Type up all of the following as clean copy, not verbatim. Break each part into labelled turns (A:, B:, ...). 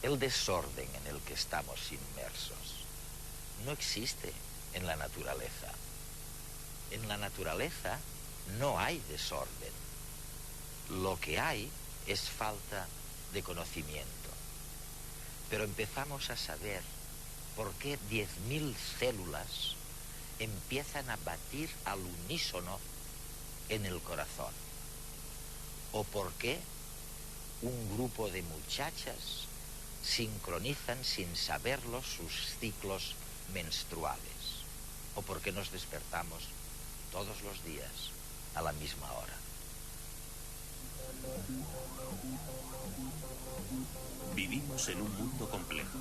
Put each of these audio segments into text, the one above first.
A: El desorden en el que estamos inmersos no existe en la naturaleza. En la naturaleza no hay desorden. Lo que hay es falta de conocimiento. Pero empezamos a saber por qué 10.000 células empiezan a batir al unísono en el corazón. O por qué un grupo de muchachas sincronizan sin saberlo sus ciclos menstruales. O por qué nos despertamos todos los días a la misma hora.
B: Vivimos en un mundo complejo.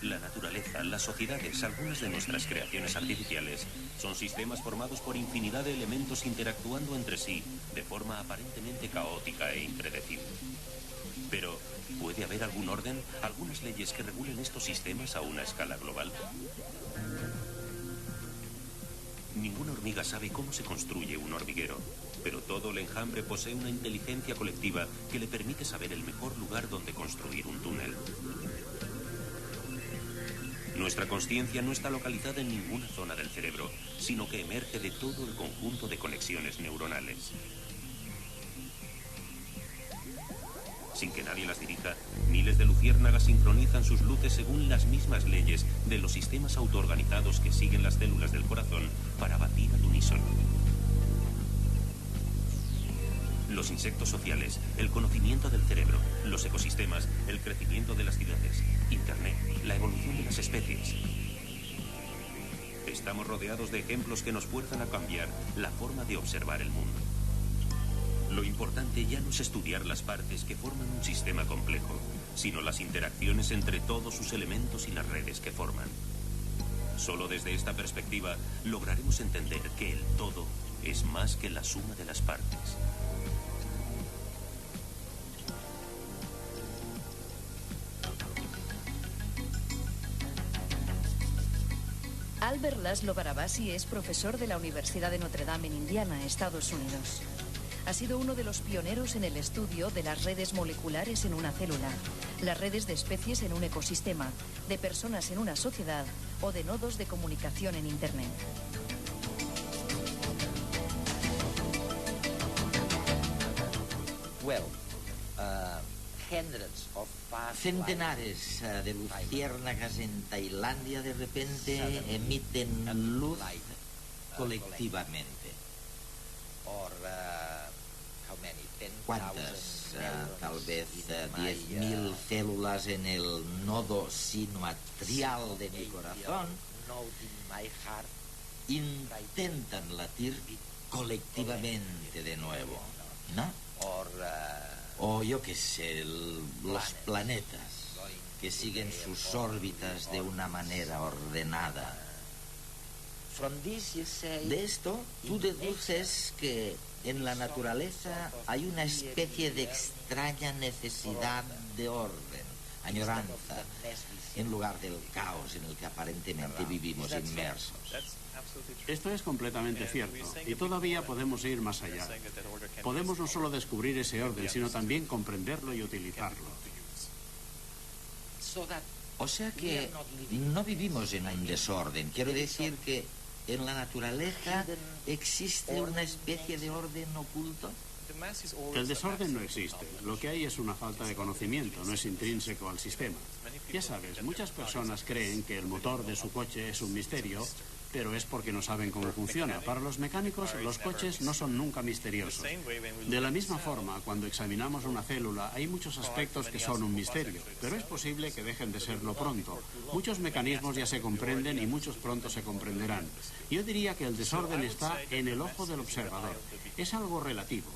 B: La naturaleza, las sociedades, algunas de nuestras creaciones artificiales son sistemas formados por infinidad de elementos interactuando entre sí de forma aparentemente caótica e impredecible. Pero, ¿puede haber algún orden, algunas leyes que regulen estos sistemas a una escala global? Ninguna hormiga sabe cómo se construye un hormiguero, pero todo el enjambre posee una inteligencia colectiva que le permite saber el mejor lugar donde construir un túnel. Nuestra consciencia no está localizada en ninguna zona del cerebro, sino que emerge de todo el conjunto de conexiones neuronales. Sin que nadie las dirija, miles de luciérnagas sincronizan sus luces según las mismas leyes de los sistemas autoorganizados que siguen las células del corazón para batir al unísono. Los insectos sociales, el conocimiento del cerebro, los ecosistemas, el crecimiento de las ciudades, Internet, la evolución de las especies. Estamos rodeados de ejemplos que nos fuerzan a cambiar la forma de observar el mundo. Lo importante ya no es estudiar las partes que forman un sistema complejo, sino las interacciones entre todos sus elementos y las redes que forman. Solo desde esta perspectiva lograremos entender que el todo es más que la suma de las partes.
C: Albert Laszlo Barabasi es profesor de la Universidad de Notre Dame en Indiana, Estados Unidos. Ha sido uno de los pioneros en el estudio de las redes moleculares en una célula, las redes de especies en un ecosistema, de personas en una sociedad o de nodos de comunicación en Internet.
A: Centenares de luciérnagas en Tailandia de repente emiten luz colectivamente. ¿Cuántas? Tal vez 10.000 células en el nodo sinoatrial de mi corazón intentan latir colectivamente de nuevo, ¿no? O yo qué sé, los planetas que siguen sus órbitas de una manera ordenada. De esto, tú deduces que en la naturaleza hay una especie de extraña necesidad de orden, añoranza, en lugar del caos en el que aparentemente vivimos inmersos.
D: Esto es completamente cierto, y todavía podemos ir más allá. Podemos no solo descubrir ese orden, sino también comprenderlo y utilizarlo.
A: O sea que no vivimos en un desorden. Quiero decir que en la naturaleza existe una especie de orden oculto.
D: El desorden no existe. Lo que hay es una falta de conocimiento, no es intrínseco al sistema. Ya sabes, muchas personas creen que el motor de su coche es un misterio, pero es porque no saben cómo funciona. Para los mecánicos, los coches no son nunca misteriosos. De la misma forma, cuando examinamos una célula, hay muchos aspectos que son un misterio, pero es posible que dejen de serlo pronto. Muchos mecanismos ya se comprenden y muchos pronto se comprenderán. Yo diría que el desorden está en el ojo del observador. Es algo relativo.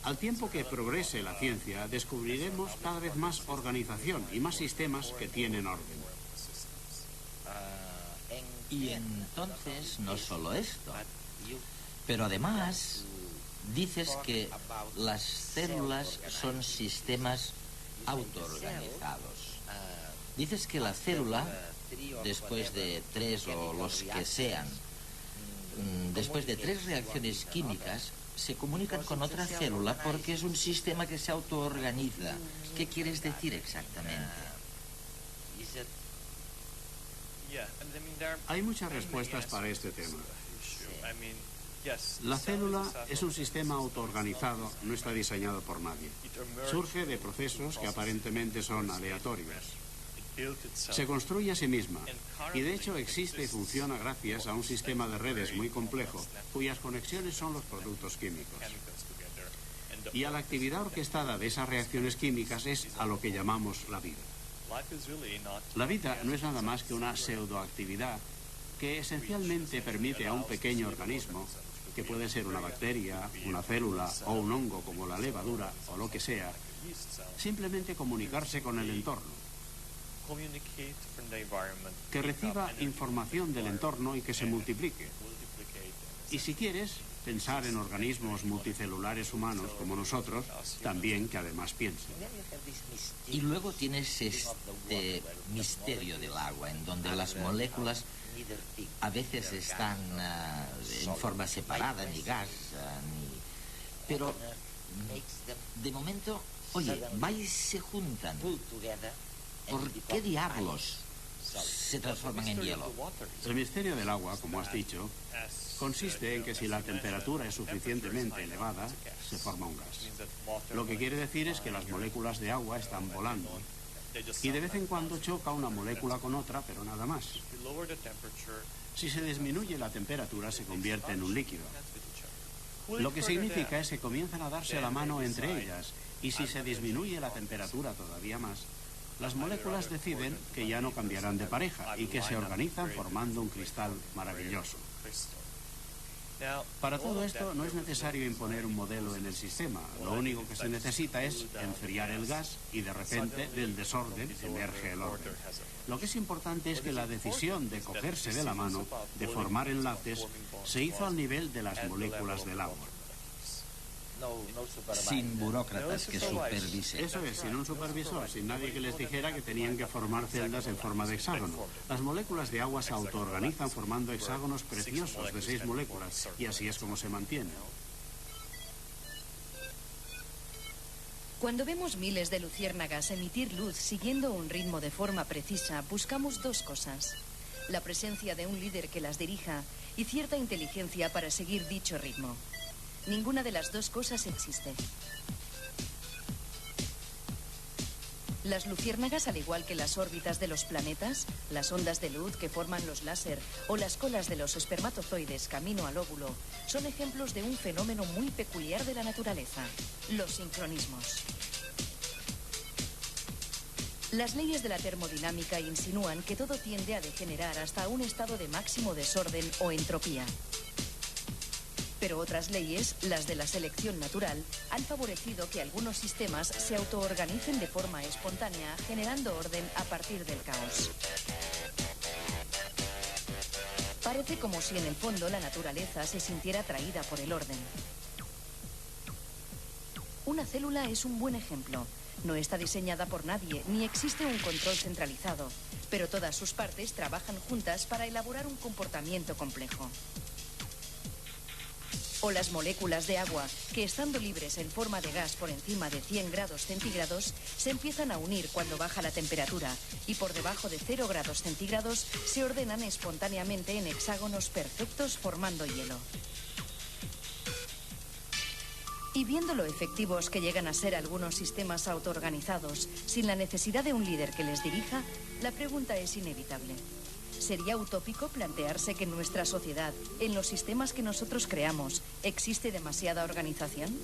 D: Al tiempo que progrese la ciencia, descubriremos cada vez más organización y más sistemas que tienen orden.
A: Y entonces, no solo esto, pero además dices que las células son sistemas autoorganizados. Dices que la célula, después de 3 o los que sean, después de 3 reacciones químicas, se comunican con otra célula porque es un sistema que se autoorganiza. ¿Qué quieres decir exactamente?
D: Hay muchas respuestas para este tema. La célula es un sistema autoorganizado, no está diseñado por nadie. Surge de procesos que aparentemente son aleatorios. Se construye a sí misma y de hecho existe y funciona gracias a un sistema de redes muy complejo cuyas conexiones son los productos químicos. Y a la actividad orquestada de esas reacciones químicas es a lo que llamamos la vida. La vida no es nada más que una pseudoactividad que esencialmente permite a un pequeño organismo, que puede ser una bacteria, una célula o un hongo como la levadura o lo que sea, simplemente comunicarse con el entorno, que reciba información del entorno y que se multiplique. Y si quieres, pensar en organismos multicelulares humanos como nosotros, también que además piensen.
A: Y luego tienes este misterio del agua, en donde las moléculas a veces están en forma separada, ni gas, pero de momento, oye, va y se juntan. ¿Por qué diablos se transforman en hielo?
D: El misterio del agua, como has dicho, consiste en que si la temperatura es suficientemente elevada, se forma un gas. Lo que quiere decir es que las moléculas de agua están volando y de vez en cuando choca una molécula con otra, pero nada más. Si se disminuye la temperatura, se convierte en un líquido. Lo que significa es que comienzan a darse la mano entre ellas, y si se disminuye la temperatura todavía más, las moléculas deciden que ya no cambiarán de pareja y que se organizan formando un cristal maravilloso. Para todo esto no es necesario imponer un modelo en el sistema. Lo único que se necesita es enfriar el gas y de repente del desorden emerge el orden. Lo que es importante es que la decisión de cogerse de la mano, de formar enlaces, se hizo al nivel de las moléculas del agua.
A: Sin burócratas que supervisen.
D: Eso es, sin un supervisor, sin nadie que les dijera que tenían que formar celdas en forma de hexágono. Las moléculas de agua se autoorganizan formando hexágonos preciosos de 6 moléculas, y así es como se mantienen.
C: Cuando vemos miles de luciérnagas emitir luz siguiendo un ritmo de forma precisa, buscamos dos cosas: la presencia de un líder que las dirija y cierta inteligencia para seguir dicho ritmo. Ninguna de las dos cosas existe. Las luciérnagas, al igual que las órbitas de los planetas, las ondas de luz que forman los láser o las colas de los espermatozoides camino al óvulo, son ejemplos de un fenómeno muy peculiar de la naturaleza: los sincronismos. Las leyes de la termodinámica insinúan que todo tiende a degenerar hasta un estado de máximo desorden o entropía. Pero otras leyes, las de la selección natural, han favorecido que algunos sistemas se autoorganicen de forma espontánea, generando orden a partir del caos. Parece como si en el fondo la naturaleza se sintiera atraída por el orden. Una célula es un buen ejemplo. No está diseñada por nadie, ni existe un control centralizado, pero todas sus partes trabajan juntas para elaborar un comportamiento complejo. O las moléculas de agua, que estando libres en forma de gas por encima de 100 grados centígrados, se empiezan a unir cuando baja la temperatura y por debajo de 0 grados centígrados se ordenan espontáneamente en hexágonos perfectos formando hielo. Y viendo lo efectivos que llegan a ser algunos sistemas autoorganizados, sin la necesidad de un líder que les dirija, la pregunta es inevitable. ¿Sería utópico plantearse que en nuestra sociedad, en los sistemas que nosotros creamos, existe demasiada organización?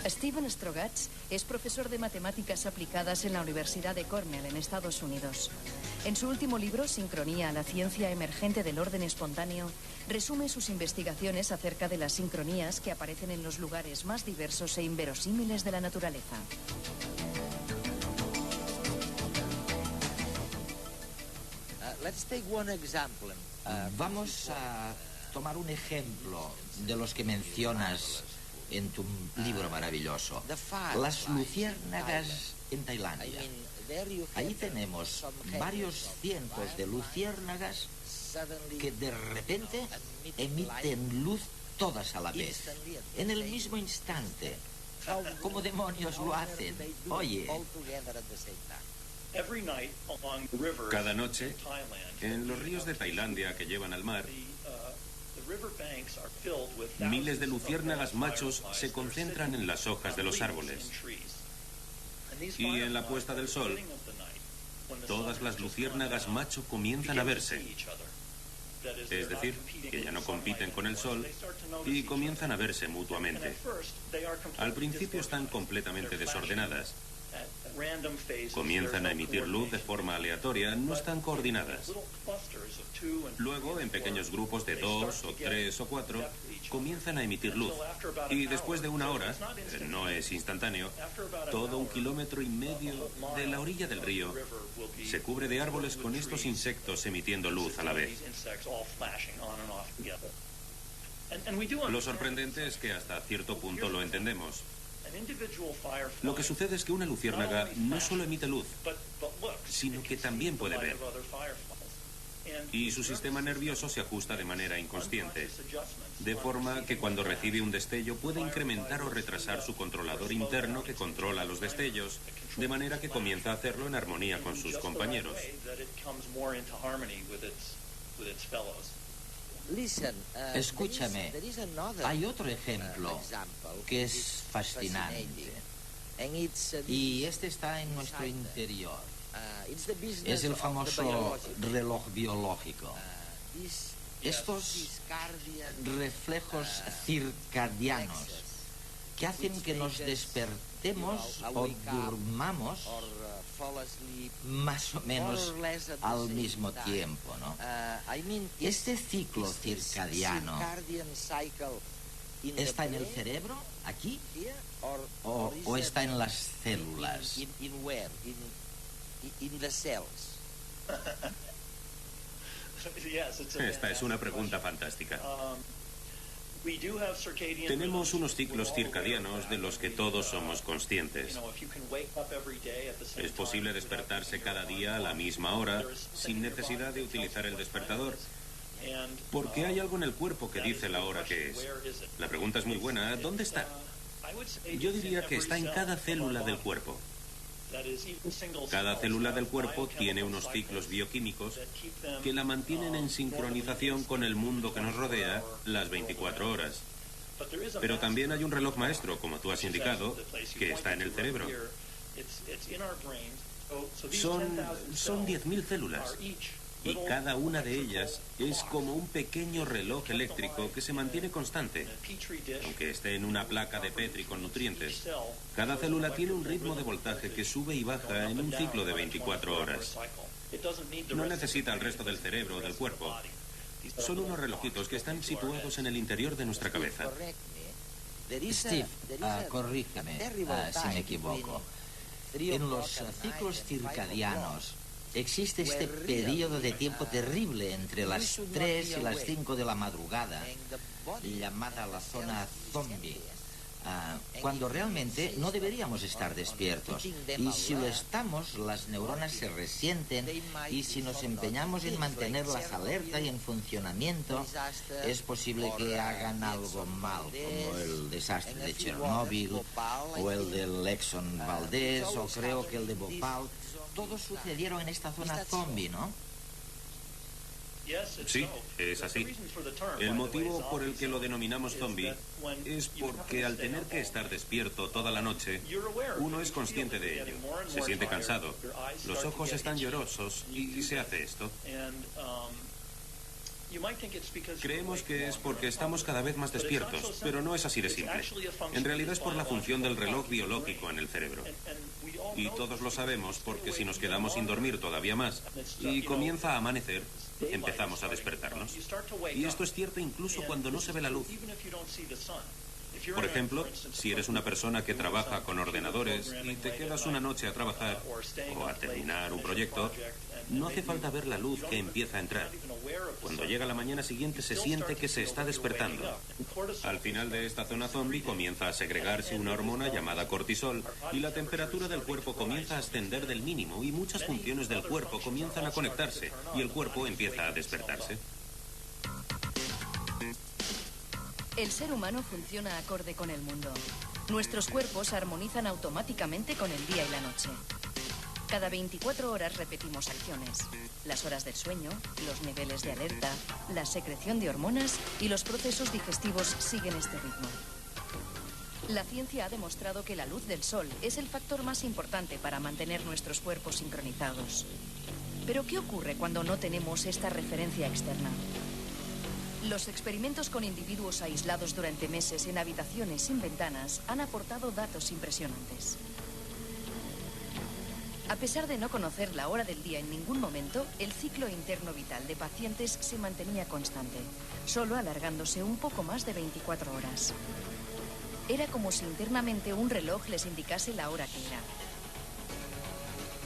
C: Steven Strogatz es profesor de matemáticas aplicadas en la Universidad de Cornell, en Estados Unidos. En su último libro, Sincronía, la ciencia emergente del orden espontáneo, resume sus investigaciones acerca de las sincronías que aparecen en los lugares más diversos e inverosímiles de la naturaleza.
A: Vamos a tomar un ejemplo de los que mencionas en tu libro maravilloso. Las luciérnagas en Tailandia. Ahí tenemos varios cientos de luciérnagas que de repente emiten luz todas a la vez, en el mismo instante. ¿Cómo demonios lo hacen? Oye.
B: Cada noche, en los ríos de Tailandia que llevan al mar, miles de luciérnagas machos se concentran en las hojas de los árboles. Y en la puesta del sol, todas las luciérnagas macho comienzan a verse. Es decir, que ya no compiten con el sol y comienzan a verse mutuamente. Al principio están completamente desordenadas. Comienzan a emitir luz de forma aleatoria, no están coordinadas. Luego, en pequeños grupos de 2 o 3 o 4, comienzan a emitir luz. Y después de una hora, no es instantáneo, todo 1,5 kilómetros de la orilla del río se cubre de árboles con estos insectos emitiendo luz a la vez. Lo sorprendente es que hasta cierto punto lo entendemos. Lo que sucede es que una luciérnaga no solo emite luz, sino que también puede ver. Y su sistema nervioso se ajusta de manera inconsciente, de forma que cuando recibe un destello puede incrementar o retrasar su controlador interno que controla los destellos, de manera que comienza a hacerlo en armonía con sus compañeros.
A: Escúchame, hay otro ejemplo que es fascinante. Y este está en nuestro interior. Es el famoso reloj biológico. Estos reflejos circadianos que hacen que nos despertemos o durmamos más o menos al mismo tiempo, ¿no? Este ciclo circadiano ¿está en el cerebro, aquí, o está en las células?
B: Esta es una pregunta fantástica. Tenemos unos ciclos circadianos de los que todos somos conscientes. Es posible despertarse cada día a la misma hora sin necesidad de utilizar el despertador, porque hay algo en el cuerpo que dice la hora que es. La pregunta es muy buena. ¿Dónde está? Yo diría que está en cada célula del cuerpo. Cada célula del cuerpo tiene unos ciclos bioquímicos que la mantienen en sincronización con el mundo que nos rodea las 24 horas. Pero también hay un reloj maestro, como tú has indicado, que está en el cerebro. Son 10.000 células. Y cada una de ellas es como un pequeño reloj eléctrico que se mantiene constante, aunque esté en una placa de Petri con nutrientes. Cada célula tiene un ritmo de voltaje que sube y baja en un ciclo de 24 horas. No necesita el resto del cerebro o del cuerpo. Son unos relojitos que están situados en el interior de nuestra cabeza.
A: Steve, corrígeme si me equivoco. En los ciclos circadianos existe este periodo de tiempo terrible entre las 3 y las 5 de la madrugada, llamada la zona zombie, cuando realmente no deberíamos estar despiertos. Y si lo estamos, las neuronas se resienten, y si nos empeñamos en mantenerlas alerta y en funcionamiento, es posible que hagan algo mal, como el desastre de Chernóbil, o el del Exxon Valdez, o creo que el de Bhopal. Todos sucedieron en esta zona zombie, ¿no?
B: Sí, es así. El motivo por el que lo denominamos zombie es porque al tener que estar despierto toda la noche, uno es consciente de ello. Se siente cansado, los ojos están llorosos y se hace esto. Creemos que es porque estamos cada vez más despiertos, pero no es así de simple. En realidad es por la función del reloj biológico en el cerebro. Y todos lo sabemos porque si nos quedamos sin dormir todavía más y comienza a amanecer, empezamos a despertarnos. Y esto es cierto incluso cuando no se ve la luz. Por ejemplo, si eres una persona que trabaja con ordenadores y te quedas una noche a trabajar o a terminar un proyecto, no hace falta ver la luz que empieza a entrar. Cuando llega la mañana siguiente se siente que se está despertando. Al final de esta zona zombie comienza a segregarse una hormona llamada cortisol y la temperatura del cuerpo comienza a ascender del mínimo y muchas funciones del cuerpo comienzan a conectarse y el cuerpo empieza a despertarse.
C: El ser humano funciona acorde con el mundo. Nuestros cuerpos armonizan automáticamente con el día y la noche. Cada 24 horas repetimos acciones. Las horas del sueño, los niveles de alerta, la secreción de hormonas y los procesos digestivos siguen este ritmo. La ciencia ha demostrado que la luz del sol es el factor más importante para mantener nuestros cuerpos sincronizados. Pero ¿qué ocurre cuando no tenemos esta referencia externa? Los experimentos con individuos aislados durante meses en habitaciones sin ventanas han aportado datos impresionantes. A pesar de no conocer la hora del día en ningún momento, el ciclo interno vital de pacientes se mantenía constante, solo alargándose un poco más de 24 horas. Era como si internamente un reloj les indicase la hora que era.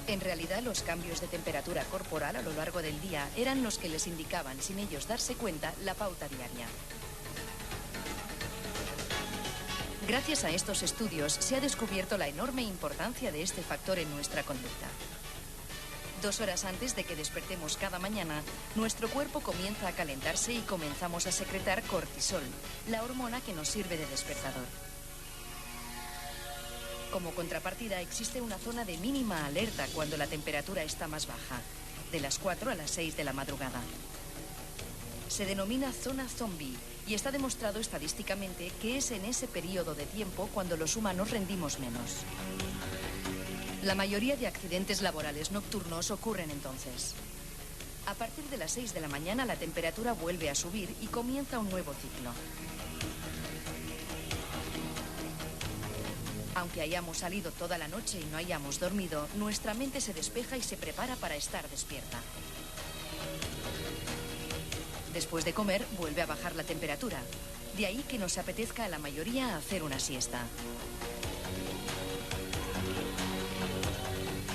C: En realidad, los cambios de temperatura corporal a lo largo del día eran los que les indicaban, sin ellos darse cuenta, la pauta diaria. Gracias a estos estudios se ha descubierto la enorme importancia de este factor en nuestra conducta. 2 horas antes de que despertemos cada mañana, nuestro cuerpo comienza a calentarse y comenzamos a secretar cortisol, la hormona que nos sirve de despertador. Como contrapartida, existe una zona de mínima alerta cuando la temperatura está más baja, de las 4 a las 6 de la madrugada. Se denomina zona zombie y está demostrado estadísticamente que es en ese periodo de tiempo cuando los humanos rendimos menos. La mayoría de accidentes laborales nocturnos ocurren entonces. A partir de las 6 de la mañana la temperatura vuelve a subir y comienza un nuevo ciclo. Aunque hayamos salido toda la noche y no hayamos dormido, nuestra mente se despeja y se prepara para estar despierta. Después de comer, vuelve a bajar la temperatura. De ahí que nos apetezca a la mayoría hacer una siesta.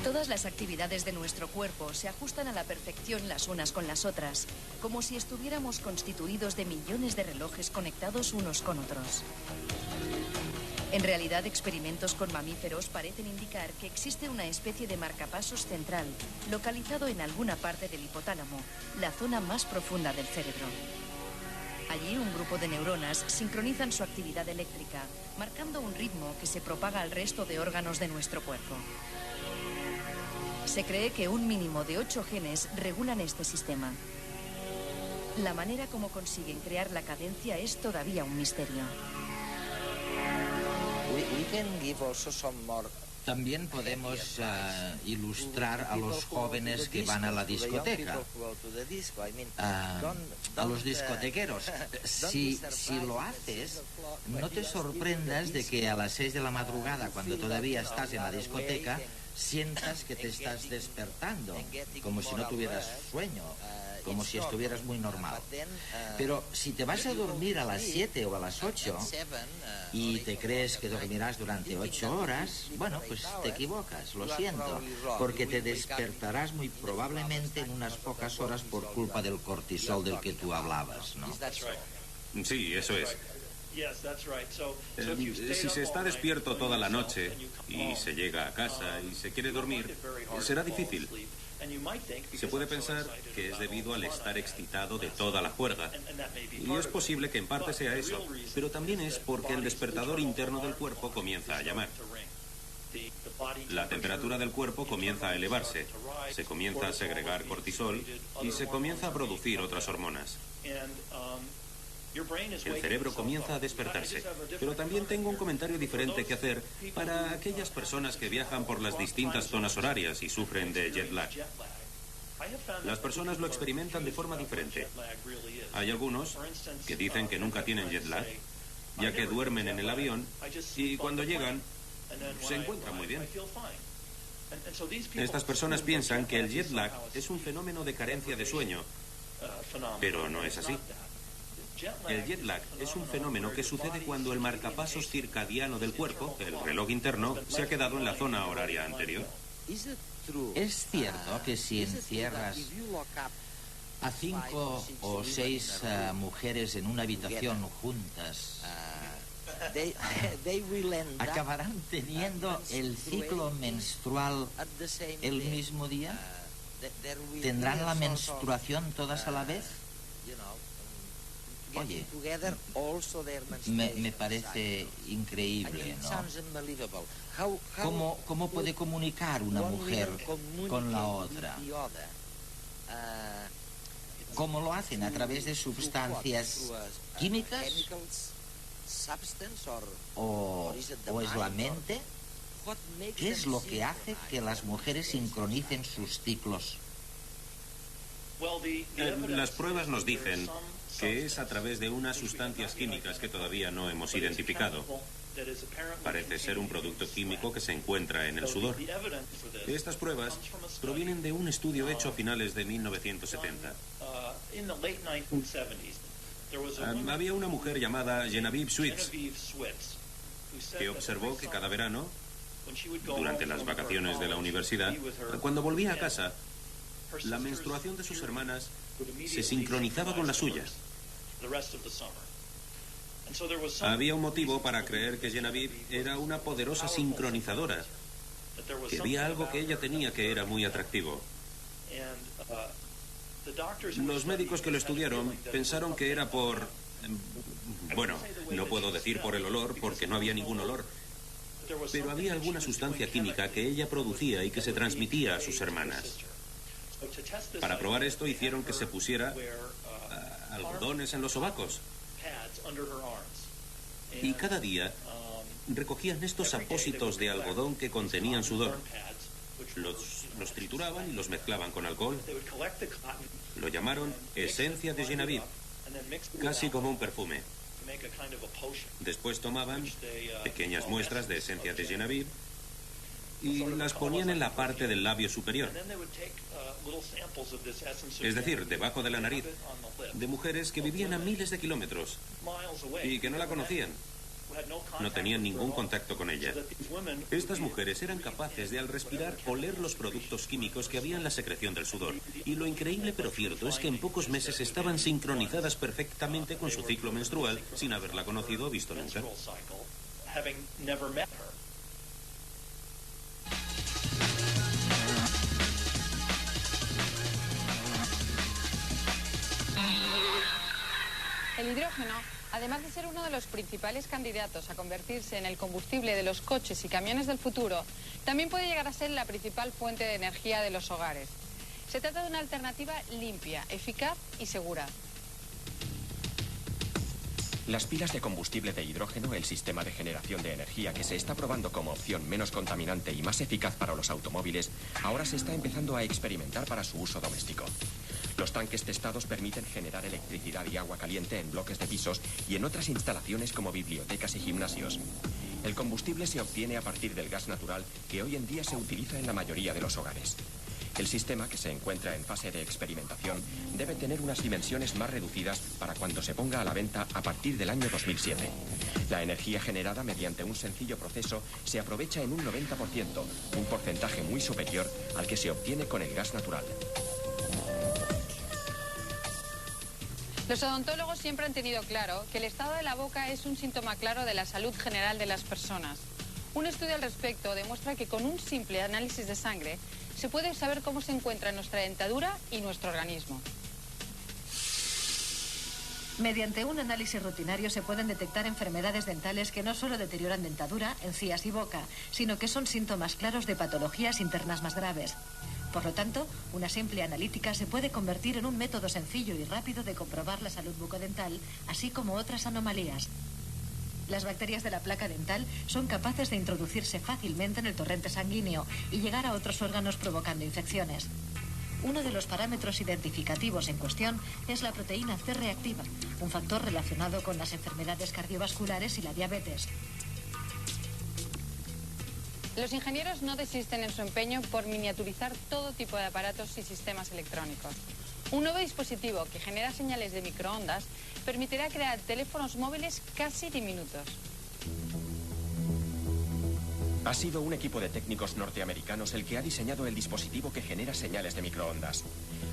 C: Todas las actividades de nuestro cuerpo se ajustan a la perfección las unas con las otras, como si estuviéramos constituidos de millones de relojes conectados unos con otros. En realidad, experimentos con mamíferos parecen indicar que existe una especie de marcapasos central, localizado en alguna parte del hipotálamo, la zona más profunda del cerebro. Allí, un grupo de neuronas sincronizan su actividad eléctrica, marcando un ritmo que se propaga al resto de órganos de nuestro cuerpo. Se cree que un mínimo de 8 genes regulan este sistema. La manera como consiguen crear la cadencia es todavía un misterio.
A: También podemos ilustrar a los jóvenes que van a la discoteca, a los discotequeros. Si lo haces, no te sorprendas de que a las 6 de la madrugada, cuando todavía estás en la discoteca, sientas que te estás despertando, como si no tuvieras sueño, como si estuvieras muy normal. Pero si te vas a dormir a las 7 o a las 8 y te crees que dormirás durante 8 horas, bueno, pues te equivocas, lo siento, porque te despertarás muy probablemente en unas pocas horas por culpa del cortisol del que tú hablabas, ¿no?
B: Sí, eso es. Si se está despierto toda la noche y se llega a casa y se quiere dormir, será difícil. Se puede pensar que es debido al estar excitado de toda la juerga. Y es posible que en parte sea eso, pero también es porque el despertador interno del cuerpo comienza a llamar. La temperatura del cuerpo comienza a elevarse, se comienza a segregar cortisol y se comienza a producir otras hormonas. El cerebro comienza a despertarse. Pero también tengo un comentario diferente que hacer para aquellas personas que viajan por las distintas zonas horarias y sufren de jet lag. Las personas lo experimentan de forma diferente. Hay algunos que dicen que nunca tienen jet lag, ya que duermen en el avión y cuando llegan se encuentran muy bien. Estas personas piensan que el jet lag es un fenómeno de carencia de sueño, pero no es así. El jet lag es un fenómeno que sucede cuando el marcapasos circadiano del cuerpo, el reloj interno, se ha quedado en la zona horaria anterior.
A: Es cierto que si encierras a 5 o 6 mujeres en una habitación juntas, acabarán teniendo el ciclo menstrual el mismo día. ¿Tendrán la menstruación todas a la vez? Oye, me parece increíble, ¿no? ¿Cómo puede comunicar una mujer con la otra? ¿Cómo lo hacen? ¿A través de sustancias químicas? ¿O es la mente? ¿Qué es lo que hace que las mujeres sincronicen sus ciclos?
B: Las pruebas nos dicen que es a través de unas sustancias químicas que todavía no hemos identificado. Parece ser un producto químico que se encuentra en el sudor. Estas pruebas provienen de un estudio hecho a finales de 1970. Había una mujer llamada Genevieve Switz que observó que cada verano, durante las vacaciones de la universidad, cuando volvía a casa, la menstruación de sus hermanas se sincronizaba con la suya. Había un motivo para creer que Genevieve era una poderosa sincronizadora, que había algo que ella tenía que era muy atractivo. Los médicos que lo estudiaron pensaron que era por... Bueno, no puedo decir por el olor, porque no había ningún olor, pero había alguna sustancia química que ella producía y que se transmitía a sus hermanas. Para probar esto hicieron que se pusiera algodones en los sobacos. Y cada día recogían estos apósitos de algodón que contenían sudor. Los trituraban y los mezclaban con alcohol. Lo llamaron esencia de Genevieve, casi como un perfume. Después tomaban pequeñas muestras de esencia de Genevieve y las ponían en la parte del labio superior, es decir, debajo de la nariz, de mujeres que vivían a miles de kilómetros y que no la conocían. No tenían ningún contacto con ella. Estas mujeres eran capaces de, al respirar, oler los productos químicos que había en la secreción del sudor. Y lo increíble pero cierto es que en pocos meses estaban sincronizadas perfectamente con su ciclo menstrual sin haberla conocido o visto nunca.
E: El hidrógeno, además de ser uno de los principales candidatos a convertirse en el combustible de los coches y camiones del futuro, también puede llegar a ser la principal fuente de energía de los hogares. Se trata de una alternativa limpia, eficaz y segura.
F: Las pilas de combustible de hidrógeno, el sistema de generación de energía que se está probando como opción menos contaminante y más eficaz para los automóviles, ahora se está empezando a experimentar para su uso doméstico. Los tanques testados permiten generar electricidad y agua caliente en bloques de pisos y en otras instalaciones como bibliotecas y gimnasios. El combustible se obtiene a partir del gas natural que hoy en día se utiliza en la mayoría de los hogares. El sistema, que se encuentra en fase de experimentación, debe tener unas dimensiones más reducidas para cuando se ponga a la venta a partir del año 2007. La energía generada mediante un sencillo proceso se aprovecha en un 90%, un porcentaje muy superior al que se obtiene con el gas natural.
E: Los odontólogos siempre han tenido claro que el estado de la boca es un síntoma claro de la salud general de las personas. Un estudio al respecto demuestra que con un simple análisis de sangre se puede saber cómo se encuentra nuestra dentadura y nuestro organismo.
C: Mediante un análisis rutinario se pueden detectar enfermedades dentales que no solo deterioran dentadura, encías y boca, sino que son síntomas claros de patologías internas más graves. Por lo tanto, una simple analítica se puede convertir en un método sencillo y rápido de comprobar la salud bucodental, así como otras anomalías. Las bacterias de la placa dental son capaces de introducirse fácilmente en el torrente sanguíneo y llegar a otros órganos provocando infecciones. Uno de los parámetros identificativos en cuestión es la proteína C reactiva, un factor relacionado con las enfermedades cardiovasculares y la diabetes.
E: Los ingenieros no desisten en su empeño por miniaturizar todo tipo de aparatos y sistemas electrónicos. Un nuevo dispositivo que genera señales de microondas permitirá crear teléfonos móviles casi diminutos.
F: Ha sido un equipo de técnicos norteamericanos el que ha diseñado el dispositivo que genera señales de microondas.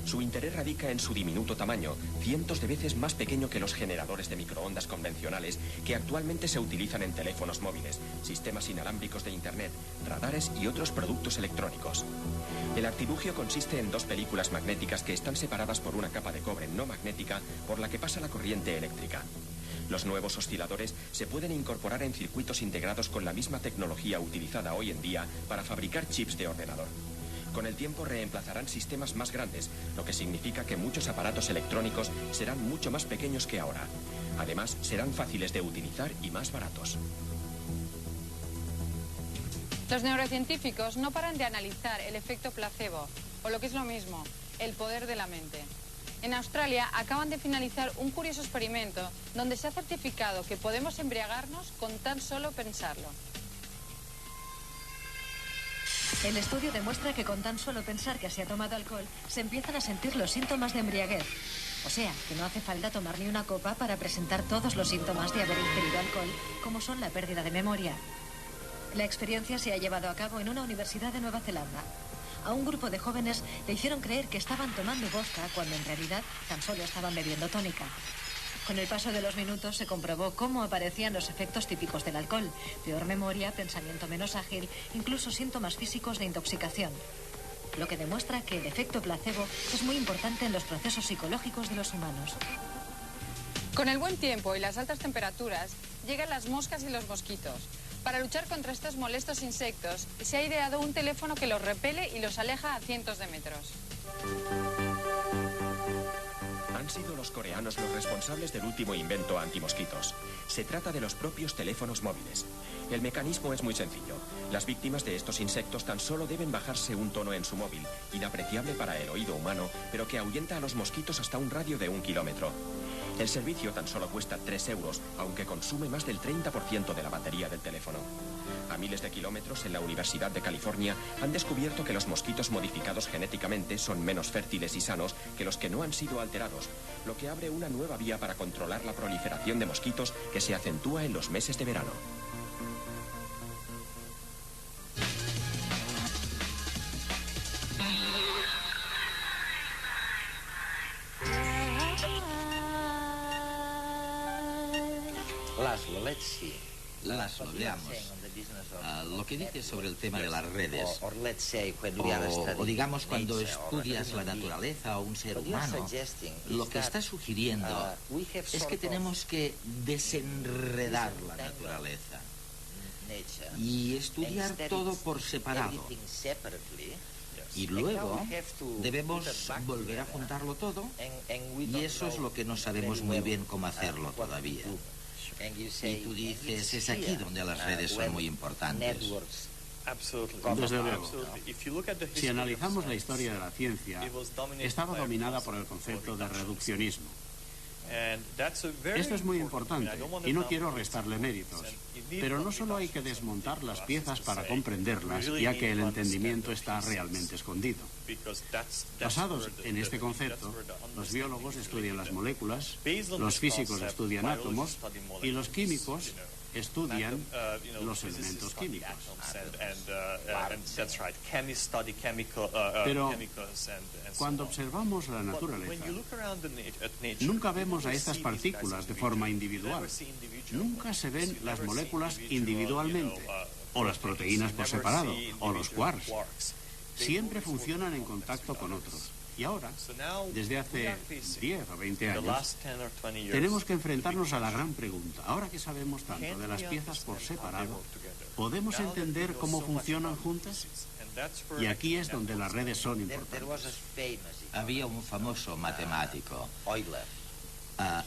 F: Su interés radica en su diminuto tamaño, cientos de veces más pequeño que los generadores de microondas convencionales que actualmente se utilizan en teléfonos móviles, sistemas inalámbricos de internet, radares y otros productos electrónicos. El artilugio consiste en dos películas magnéticas que están separadas por una capa de cobre no magnética por la que pasa la corriente eléctrica. Los nuevos osciladores se pueden incorporar en circuitos integrados con la misma tecnología utilizada hoy en día para fabricar chips de ordenador. Con el tiempo reemplazarán sistemas más grandes, lo que significa que muchos aparatos electrónicos serán mucho más pequeños que ahora. Además, serán fáciles de utilizar y más baratos.
E: Los neurocientíficos no paran de analizar el efecto placebo, o lo que es lo mismo, el poder de la mente. En Australia acaban de finalizar un curioso experimento donde se ha certificado que podemos embriagarnos con tan solo pensarlo.
C: El estudio demuestra que con tan solo pensar que se ha tomado alcohol, se empiezan a sentir los síntomas de embriaguez. O sea, que no hace falta tomar ni una copa para presentar todos los síntomas de haber ingerido alcohol, como son la pérdida de memoria. La experiencia se ha llevado a cabo en una universidad de Nueva Zelanda. A un grupo de jóvenes le hicieron creer que estaban tomando vodka cuando en realidad tan solo estaban bebiendo tónica. Con el paso de los minutos se comprobó cómo aparecían los efectos típicos del alcohol: peor memoria, pensamiento menos ágil, incluso síntomas físicos de intoxicación. Lo que demuestra que el efecto placebo es muy importante en los procesos psicológicos de los humanos.
E: Con el buen tiempo y las altas temperaturas, llegan las moscas y los mosquitos. Para luchar contra estos molestos insectos, se ha ideado un teléfono que los repele y los aleja a cientos de metros.
F: Han sido los coreanos los responsables del último invento antimosquitos. Se trata de los propios teléfonos móviles. El mecanismo es muy sencillo. Las víctimas de estos insectos tan solo deben bajarse un tono en su móvil, inapreciable para el oído humano, pero que ahuyenta a los mosquitos hasta un radio de 1 kilómetro. El servicio tan solo cuesta 3 euros, aunque consume más del 30% de la batería del teléfono. A miles de kilómetros, en la Universidad de California, han descubierto que los mosquitos modificados genéticamente son menos fértiles y sanos que los que no han sido alterados, lo que abre una nueva vía para controlar la proliferación de mosquitos que se acentúa en los meses de verano.
A: Laszlo,
G: veamos. Lo que dices sobre el tema de las redes, o digamos cuando estudias la naturaleza o un ser humano, lo que está sugiriendo es que tenemos que desenredar la naturaleza y estudiar todo por separado. Y luego debemos volver a juntarlo todo, y eso es lo que no sabemos muy bien cómo hacerlo todavía. Y tú dices, es aquí donde las redes son muy importantes.
D: Desde luego. Si analizamos la historia de la ciencia, estaba dominada por el concepto de reduccionismo. Esto es muy importante y no quiero restarle méritos, pero no solo hay que desmontar las piezas para comprenderlas, ya que el entendimiento está realmente escondido. Basados en este concepto, los biólogos estudian las moléculas, los físicos estudian átomos y los químicos estudian los elementos químicos. Pero cuando observamos la naturaleza, nunca vemos a estas partículas de forma individual. Nunca se ven las moléculas individualmente, o las proteínas por separado, o los quarks. Siempre funcionan en contacto con otros. Y ahora, desde hace 10 o 20 años, tenemos que enfrentarnos a la gran pregunta. Ahora que sabemos tanto de las piezas por separado, ¿podemos entender cómo funcionan juntas? Y aquí es donde las redes son importantes.
G: Había un famoso matemático,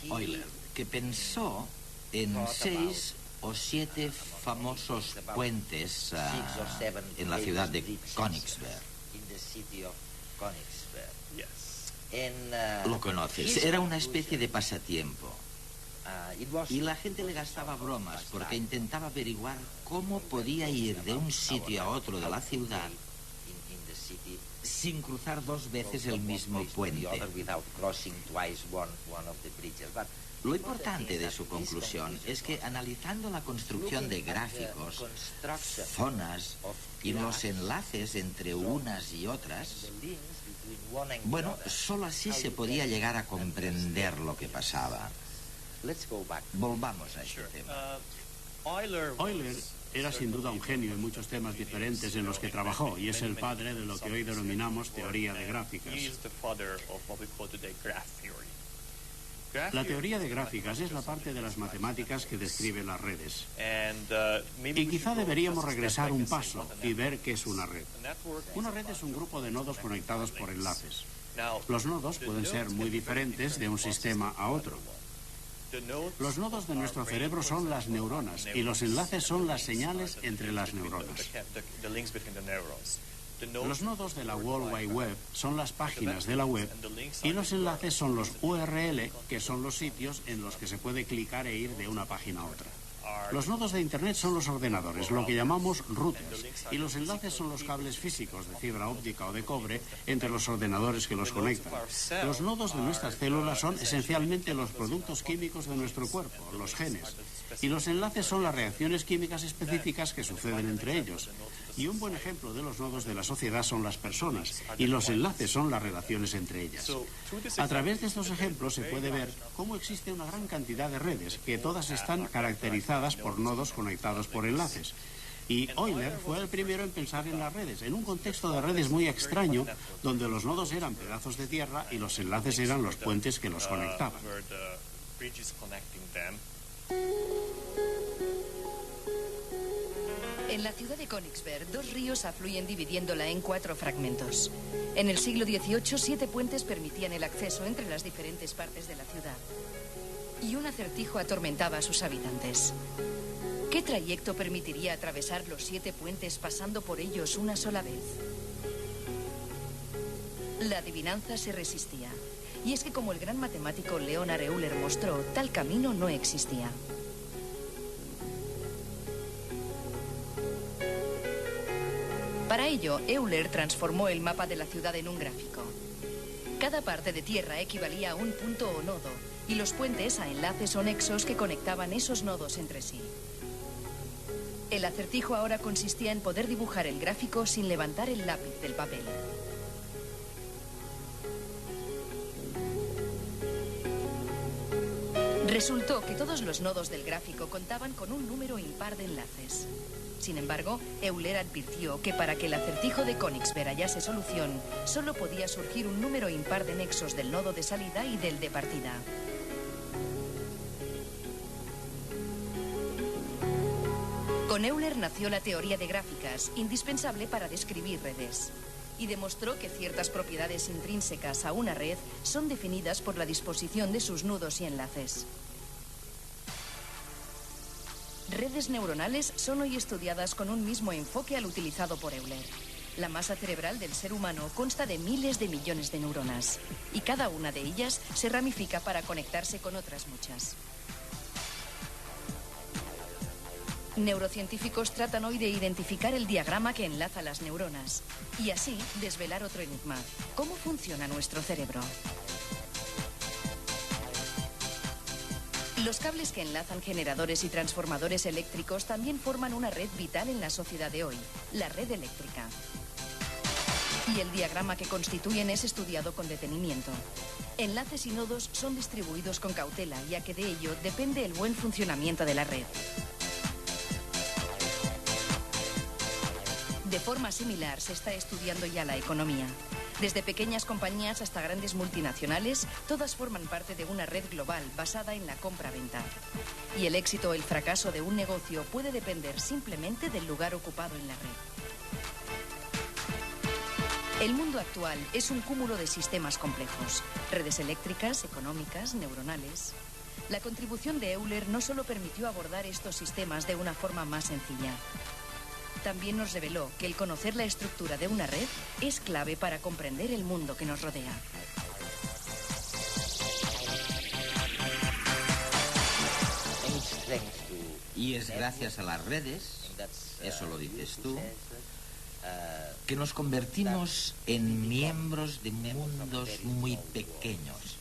G: Euler, que pensó en 6 o 7 famosos puentes en la ciudad de Königsberg. Lo conoces, era una especie de pasatiempo. Y la gente le gastaba bromas porque intentaba averiguar cómo podía ir de un sitio a otro de la ciudad sin cruzar dos veces el mismo puente. Lo importante de su conclusión es que analizando la construcción de gráficos, zonas y los enlaces entre unas y otras, bueno, solo así se podía llegar a comprender lo que pasaba. Volvamos a este tema.
D: Euler era sin duda un genio en muchos temas diferentes en los que trabajó y es el padre de lo que hoy denominamos teoría de gráficas. La teoría de gráficas es la parte de las matemáticas que describe las redes. Y quizá deberíamos regresar un paso y ver qué es una red. Una red es un grupo de nodos conectados por enlaces. Los nodos pueden ser muy diferentes de un sistema a otro. Los nodos de nuestro cerebro son las neuronas y los enlaces son las señales entre las neuronas. Los nodos de la World Wide Web son las páginas de la web y los enlaces son los URL, que son los sitios en los que se puede clicar e ir de una página a otra. Los nodos de Internet son los ordenadores, lo que llamamos routers, y los enlaces son los cables físicos de fibra óptica o de cobre entre los ordenadores que los conectan. Los nodos de nuestras células son esencialmente los productos químicos de nuestro cuerpo, los genes, y los enlaces son las reacciones químicas específicas que suceden entre ellos. Y un buen ejemplo de los nodos de la sociedad son las personas, y los enlaces son las relaciones entre ellas. A través de estos ejemplos se puede ver cómo existe una gran cantidad de redes, que todas están caracterizadas por nodos conectados por enlaces. Y Euler fue el primero en pensar en las redes, en un contexto de redes muy extraño, donde los nodos eran pedazos de tierra y los enlaces eran los puentes que los conectaban.
C: En la ciudad de Königsberg, dos ríos afluyen dividiéndola en 4 fragmentos. En el siglo XVIII, 7 puentes permitían el acceso entre las diferentes partes de la ciudad. Y un acertijo atormentaba a sus habitantes. ¿Qué trayecto permitiría atravesar los 7 puentes pasando por ellos una sola vez? La adivinanza se resistía. Y es que, como el gran matemático Leonhard Euler mostró, tal camino no existía. Para ello, Euler transformó el mapa de la ciudad en un gráfico. Cada parte de tierra equivalía a un punto o nodo, y los puentes a enlaces o nexos que conectaban esos nodos entre sí. El acertijo ahora consistía en poder dibujar el gráfico sin levantar el lápiz del papel. Resultó que todos los nodos del gráfico contaban con un número impar de enlaces. Sin embargo, Euler advirtió que para que el acertijo de Königsberg hallase solución, solo podía surgir un número impar de nexos del nodo de salida y del de partida. Con Euler nació la teoría de gráficas, indispensable para describir redes, y demostró que ciertas propiedades intrínsecas a una red son definidas por la disposición de sus nudos y enlaces. Redes neuronales son hoy estudiadas con un mismo enfoque al utilizado por Euler. La masa cerebral del ser humano consta de miles de millones de neuronas, y cada una de ellas se ramifica para conectarse con otras muchas. Neurocientíficos tratan hoy de identificar el diagrama que enlaza las neuronas y así desvelar otro enigma: ¿cómo funciona nuestro cerebro? Los cables que enlazan generadores y transformadores eléctricos también forman una red vital en la sociedad de hoy, la red eléctrica. Y el diagrama que constituyen es estudiado con detenimiento. Enlaces y nodos son distribuidos con cautela, ya que de ello depende el buen funcionamiento de la red. De forma similar se está estudiando ya la economía. Desde pequeñas compañías hasta grandes multinacionales, todas forman parte de una red global basada en la compra-venta. Y el éxito o el fracaso de un negocio puede depender simplemente del lugar ocupado en la red. El mundo actual es un cúmulo de sistemas complejos, redes eléctricas, económicas, neuronales. La contribución de Euler no solo permitió abordar estos sistemas de una forma más sencilla, también nos reveló que el conocer la estructura de una red es clave para comprender el mundo que nos rodea.
G: Y es gracias a las redes, eso lo dices tú, que nos convertimos en miembros de mundos muy pequeños.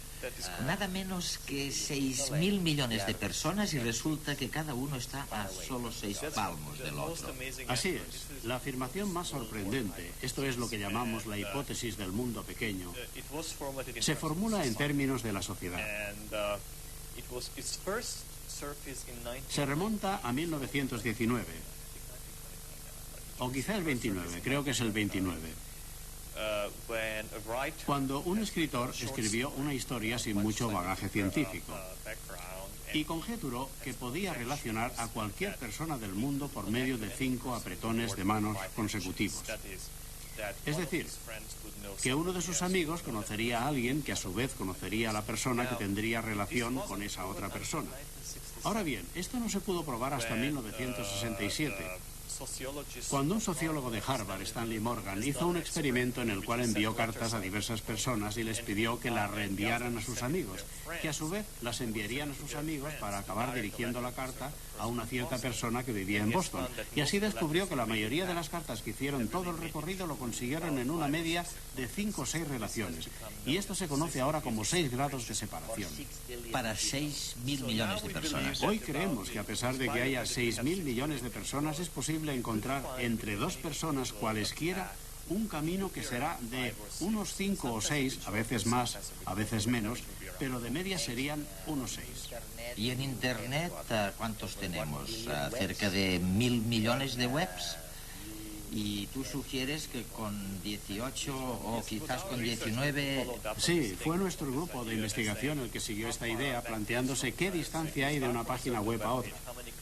G: Nada menos que 6.000 millones de personas y resulta que cada uno está a solo 6 palmos del otro.
D: Así es. La afirmación más sorprendente, esto es lo que llamamos la hipótesis del mundo pequeño, se formula en términos de la sociedad. Se remonta a 1919, o quizá el 29, creo que es el 29. Cuando un escritor escribió una historia sin mucho bagaje científico y conjeturó que podía relacionar a cualquier persona del mundo por medio de 5 apretones de manos consecutivos. Es decir, que uno de sus amigos conocería a alguien que a su vez conocería a la persona que tendría relación con esa otra persona. Ahora bien, esto no se pudo probar hasta 1967. Cuando un sociólogo de Harvard, Stanley Morgan, hizo un experimento en el cual envió cartas a diversas personas y les pidió que las reenviaran a sus amigos, que a su vez las enviarían a sus amigos para acabar dirigiendo la carta a una cierta persona que vivía en Boston. Y así descubrió que la mayoría de las cartas que hicieron todo el recorrido lo consiguieron en una media de 5 o 6 relaciones. Y esto se conoce ahora como 6 grados de separación.
G: Para 6.000 millones de personas.
D: Hoy creemos que a pesar de que haya 6.000 millones de personas, es posible encontrar entre 2 personas cualesquiera un camino que será de unos 5 o 6, a veces más, a veces menos, pero de media serían unos 6.
G: ¿Y en Internet cuántos tenemos? ¿Cerca de 1.000 millones de webs? ¿Y tú sugieres que con 18 o quizás con 19...
D: Sí, fue nuestro grupo de investigación el que siguió esta idea, planteándose qué distancia hay de una página web a otra.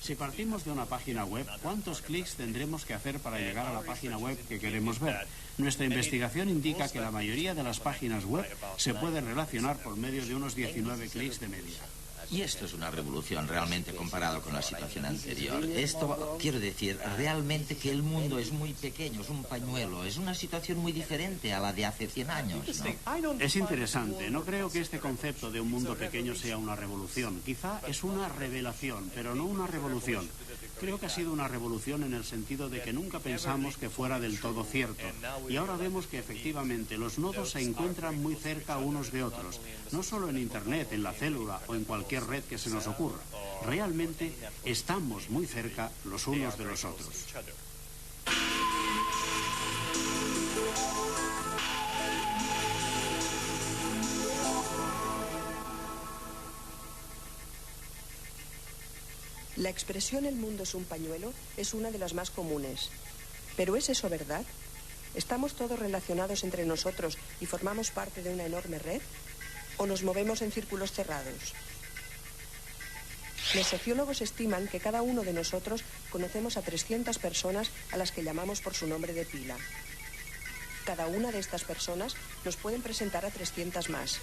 D: Si partimos de una página web, ¿cuántos clics tendremos que hacer para llegar a la página web que queremos ver? Nuestra investigación indica que la mayoría de las páginas web se pueden relacionar por medio de unos 19 clics de media.
G: Y esto es una revolución realmente comparado con la situación anterior. Esto, quiero decir, realmente que el mundo es muy pequeño, es un pañuelo, es una situación muy diferente a la de hace 100 años, ¿no?
D: Es interesante. No creo que este concepto de un mundo pequeño sea una revolución. Quizá es una revelación, pero no una revolución. Creo que ha sido una revolución en el sentido de que nunca pensamos que fuera del todo cierto. Y ahora vemos que efectivamente los nodos se encuentran muy cerca unos de otros. No solo en Internet, en la célula o en cualquier red que se nos ocurra. Realmente estamos muy cerca los unos de los otros.
H: La expresión "el mundo es un pañuelo" es una de las más comunes. ¿Pero es eso verdad? ¿Estamos todos relacionados entre nosotros y formamos parte de una enorme red? ¿O nos movemos en círculos cerrados? Los sociólogos estiman que cada uno de nosotros conocemos a 300 personas a las que llamamos por su nombre de pila. Cada una de estas personas nos pueden presentar a 300 más.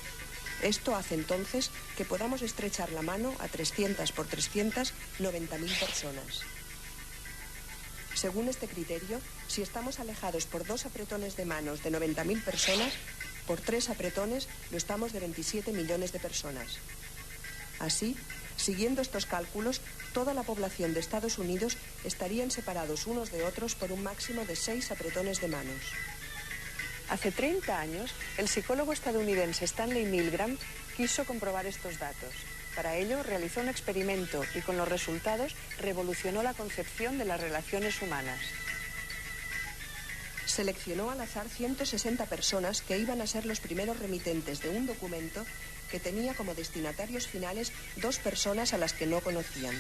H: Esto hace entonces que podamos estrechar la mano a 300 por 300, 90.000 personas. Según este criterio, si estamos alejados por 2 apretones de manos de 90.000 personas, por 3 apretones lo estamos de 27 millones de personas. Así, siguiendo estos cálculos, toda la población de Estados Unidos estarían separados unos de otros por un máximo de 6 apretones de manos. Hace 30 años, el psicólogo estadounidense Stanley Milgram quiso comprobar estos datos. Para ello, realizó un experimento y con los resultados revolucionó la concepción de las relaciones humanas. Seleccionó al azar 160 personas que iban a ser los primeros remitentes de un documento que tenía como destinatarios finales 2 personas a las que no conocían.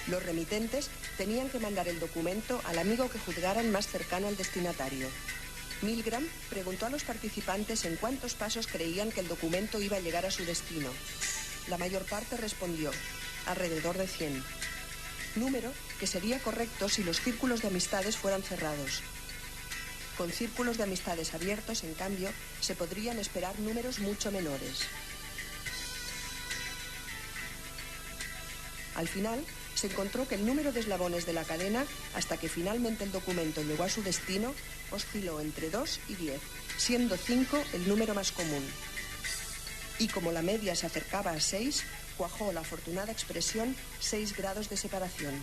H: Los remitentes tenían que mandar el documento al amigo que juzgaran más cercano al destinatario. Milgram preguntó a los participantes en cuántos pasos creían que el documento iba a llegar a su destino. La mayor parte respondió, alrededor de 100. Número que sería correcto si los círculos de amistades fueran cerrados. Con círculos de amistades abiertos, en cambio, se podrían esperar números mucho menores. Al final, se encontró que el número de eslabones de la cadena, hasta que finalmente el documento llegó a su destino, osciló entre 2 y 10, siendo 5 el número más común. Y como la media se acercaba a 6, cuajó la afortunada expresión 6 grados de separación.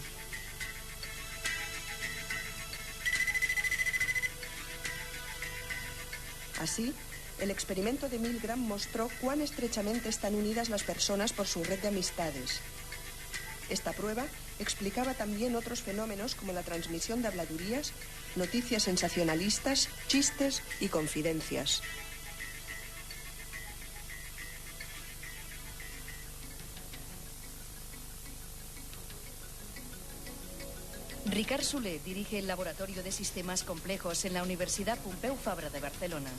H: Así, el experimento de Milgram mostró cuán estrechamente están unidas las personas por su red de amistades. Esta prueba explicaba también otros fenómenos como la transmisión de habladurías, noticias sensacionalistas, chistes y confidencias.
C: Ricard Soler dirige el Laboratorio de Sistemas Complejos en la Universidad Pompeu Fabra de Barcelona.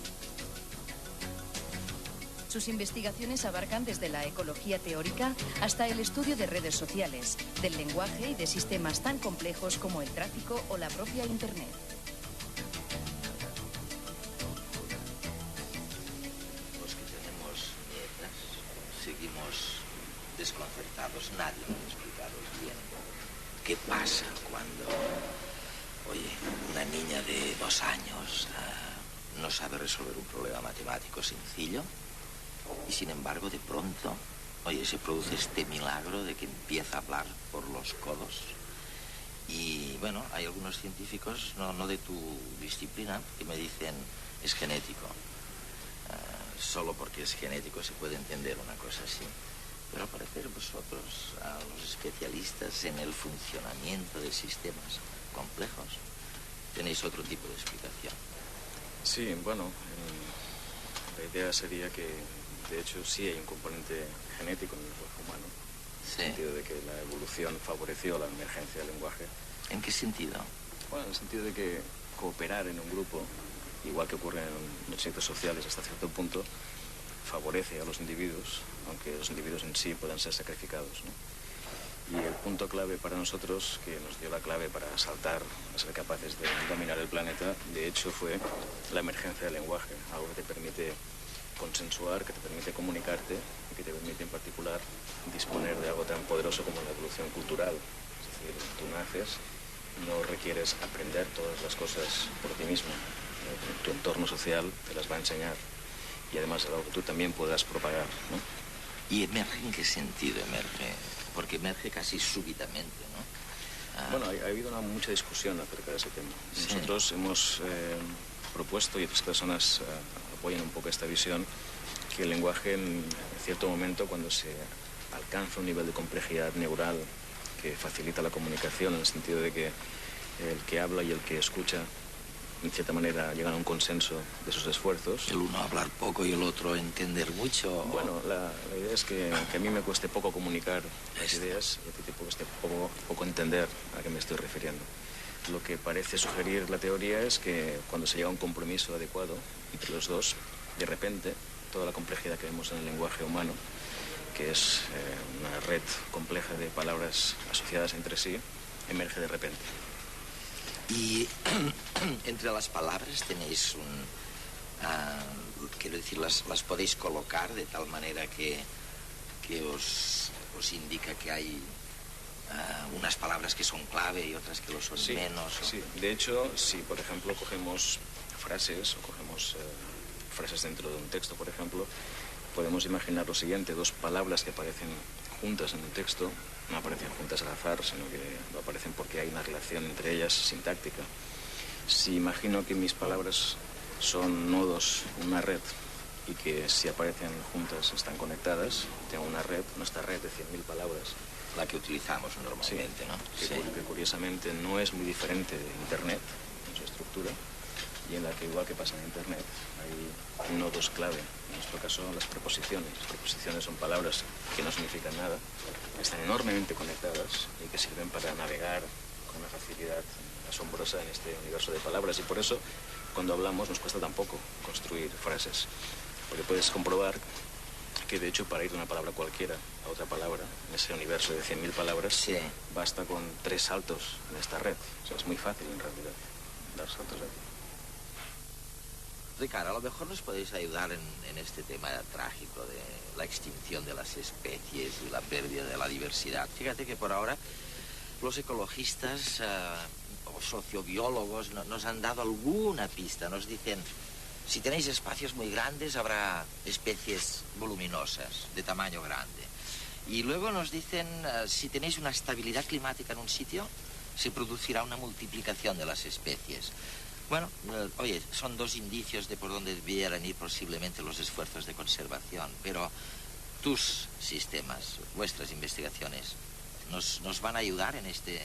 C: Sus investigaciones abarcan desde la ecología teórica hasta el estudio de redes sociales, del lenguaje y de sistemas tan complejos como el tráfico o la propia Internet.
A: Los que tenemos nietas seguimos desconcertados. Nadie nos ha explicado bien qué pasa cuando, oye, una niña de 2 años no sabe resolver un problema matemático sencillo. Y sin embargo, de pronto, oye, se produce este milagro de que empieza a hablar por los codos. Y bueno, hay algunos científicos, no de tu disciplina, que me dicen es genético. Solo porque es genético se puede entender una cosa así. Pero al parecer vosotros, a los especialistas en el funcionamiento de sistemas complejos, tenéis otro tipo de explicación.
I: Sí, bueno, la idea sería que de hecho sí hay un componente genético en el lenguaje humano,
A: Sí.
I: en el sentido de que la evolución favoreció la emergencia del lenguaje.
A: ¿En qué sentido?
I: Bueno, en el sentido de que cooperar en un grupo, igual que ocurre en los sistemas sociales hasta cierto punto, favorece a los individuos, aunque los individuos en sí puedan ser sacrificados, ¿no? Y el punto clave para nosotros, que nos dio la clave para saltar a ser capaces de dominar el planeta, de hecho fue la emergencia del lenguaje, algo que te permite consensuar, que te permite comunicarte y que te permite en particular disponer de algo tan poderoso como la evolución cultural. Es decir, tú naces, no requieres aprender todas las cosas por ti mismo. Tu entorno social te las va a enseñar y además es algo que tú también puedas propagar, ¿no?
A: ¿Y emerge en qué sentido emerge? Porque emerge casi súbitamente, ¿no?
I: Bueno, ha habido mucha discusión acerca de ese tema.
A: Sí.
I: Nosotros hemos propuesto, y otras personas apoyan un poco esta visión, que el lenguaje en cierto momento, cuando se alcanza un nivel de complejidad neural que facilita la comunicación, en el sentido de que el que habla y el que escucha, en cierta manera, llegan a un consenso de sus esfuerzos.
A: El uno hablar poco y el otro entender mucho.
I: Bueno, la idea es que a mí me cueste poco comunicar las ideas y a ti te cueste poco entender a qué me estoy refiriendo. Lo que parece sugerir la teoría es que cuando se llega a un compromiso adecuado entre los dos, de repente, toda la complejidad que vemos en el lenguaje humano, que es una red compleja de palabras asociadas entre sí, emerge de repente.
A: Y entre las palabras tenéis quiero decir, las podéis colocar de tal manera que os indica que hay unas palabras que son clave y otras que lo son menos.
I: Sí, de hecho, si por ejemplo cogemos frases o cogemos frases dentro de un texto, por ejemplo, podemos imaginar lo siguiente: 2 palabras que aparecen juntas en un texto no aparecen juntas al azar, sino que aparecen porque hay una relación entre ellas sintáctica. Si imagino que mis palabras son nodos, una red, y que si aparecen juntas están conectadas, tengo una red, nuestra red de 100.000 palabras.
A: La que utilizamos normalmente,
I: sí,
A: ¿no?
I: Que curiosamente no es muy diferente de Internet en su estructura, y en la que, igual que pasa en Internet, hay nodos clave. En nuestro caso, las preposiciones. Las preposiciones son palabras que no significan nada, que están enormemente conectadas y que sirven para navegar con una facilidad asombrosa en este universo de palabras. Y por eso, cuando hablamos, nos cuesta tan poco construir frases. Porque puedes comprobar que, de hecho, para ir de una palabra cualquiera a otra palabra, en ese universo de 100.000 palabras,
A: Sí.
I: basta con 3 saltos en esta red. O sea, es muy fácil, en realidad, dar saltos aquí.
A: Ricard, a lo mejor nos podéis ayudar en este tema trágico de la extinción de las especies y la pérdida de la diversidad. Fíjate que por ahora los ecologistas o sociobiólogos nos han dado alguna pista. Nos dicen, si tenéis espacios muy grandes habrá especies voluminosas de tamaño grande. Y luego nos dicen, si tenéis una estabilidad climática en un sitio, se producirá una multiplicación de las especies. Bueno, oye, son dos indicios de por dónde debieran ir posiblemente los esfuerzos de conservación, pero tus sistemas, vuestras investigaciones, ¿nos van a ayudar en este...?